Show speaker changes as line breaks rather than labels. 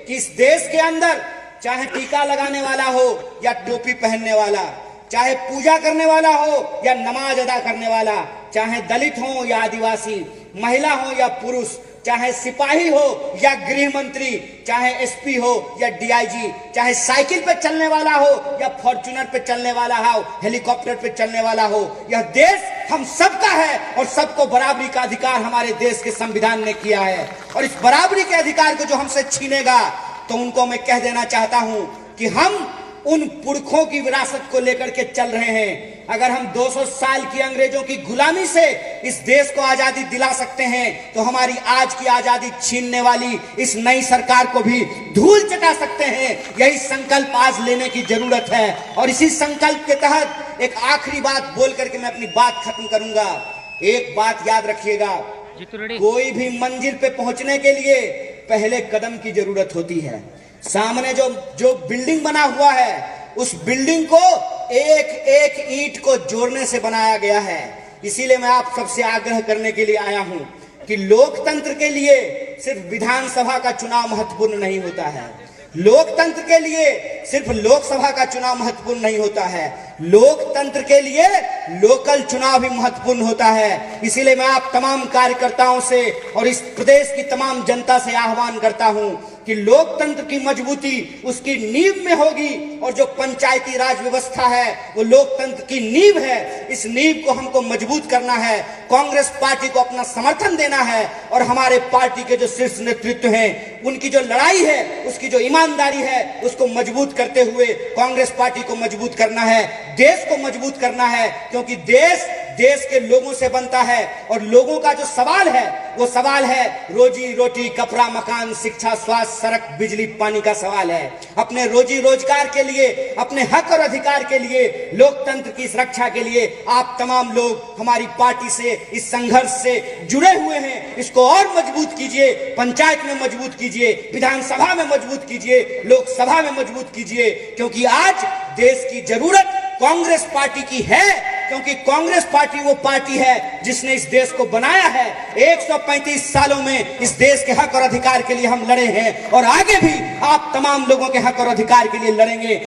कि इस देश के अंदर चाहे टीका लगाने वाला हो या टोपी पहनने वाला, चाहे पूजा करने वाला हो या नमाज अदा करने वाला, चाहे दलित हो या आदिवासी, महिला हो या पुरुष, चाहे सिपाही हो या गृह मंत्री, चाहे एसपी हो या डीआईजी, चाहे साइकिल पे चलने वाला हो या फॉर्च्यूनर पे चलने वाला हो, हेलीकॉप्टर पे चलने वाला हो, यह देश हम सबका है और सबको बराबरी का अधिकार हमारे देश के संविधान ने किया है। और इस बराबरी के अधिकार को जो हमसे छीनेगा तो उनको मैं कह देना चाहता हूं कि हम उन पुरखों की विरासत को लेकर के चल रहे हैं। अगर हम 200 साल की अंग्रेजों की गुलामी से इस देश को आजादी दिला सकते हैं तो हमारी आज की आजादी छीनने वाली इस नई सरकार को भी धूल चटा सकते हैं। यही संकल्प आज लेने की जरूरत है और इसी संकल्प के तहत एक आखिरी बात बोल करके मैं अपनी बात खत्म करूंगा। एक बात याद रखिएगा, कोई भी मंजिल पे पहुंचने के लिए पहले कदम की जरूरत होती है। सामने जो बिल्डिंग बना हुआ है उस बिल्डिंग को एक एक ईंट को जोड़ने से बनाया गया है। इसीलिए मैं आप सबसे आग्रह करने के लिए आया हूं कि लोकतंत्र के लिए सिर्फ विधानसभा का चुनाव महत्वपूर्ण नहीं होता है, लोकतंत्र के लिए सिर्फ लोकसभा का चुनाव महत्वपूर्ण नहीं होता है, लोकतंत्र के लिए लोकल चुनाव भी महत्वपूर्ण होता है। इसीलिए मैं आप तमाम कार्यकर्ताओं से और इस प्रदेश की तमाम जनता से आह्वान करता हूं कि लोकतंत्र की मजबूती उसकी नींव में होगी और जो पंचायती राज व्यवस्था है वो लोकतंत्र की नींव है। इस नींव को हमको मजबूत करना है, कांग्रेस पार्टी को अपना समर्थन देना है और हमारे पार्टी के जो शीर्ष नेतृत्व हैं उनकी जो लड़ाई है, उसकी जो ईमानदारी है, उसको मजबूत करते हुए कांग्रेस पार्टी को मजबूत करना है, देश को मजबूत करना है। क्योंकि देश के लोगों से बनता है और लोगों का जो सवाल है वो सवाल है रोजी रोटी, कपड़ा, मकान, शिक्षा, स्वास्थ्य, सड़क, बिजली, पानी का सवाल है। अपने रोजी रोजगार के लिए, अपने हक और अधिकार के लिए, लोकतंत्र की सुरक्षा के लिए आप तमाम लोग हमारी पार्टी से, इस संघर्ष से जुड़े हुए हैं। इसको और मजबूत कीजिए, पंचायत में मजबूत कीजिए, विधानसभा में मजबूत कीजिए, लोकसभा में मजबूत कीजिए। क्योंकि आज देश की जरूरत कांग्रेस पार्टी की है, क्योंकि कांग्रेस पार्टी वो पार्टी है जिसने इस देश को बनाया है। 135 सालों में इस देश के हक और अधिकार के लिए हम लड़े हैं और आगे भी आप तमाम लोगों के हक और अधिकार के लिए लड़ेंगे।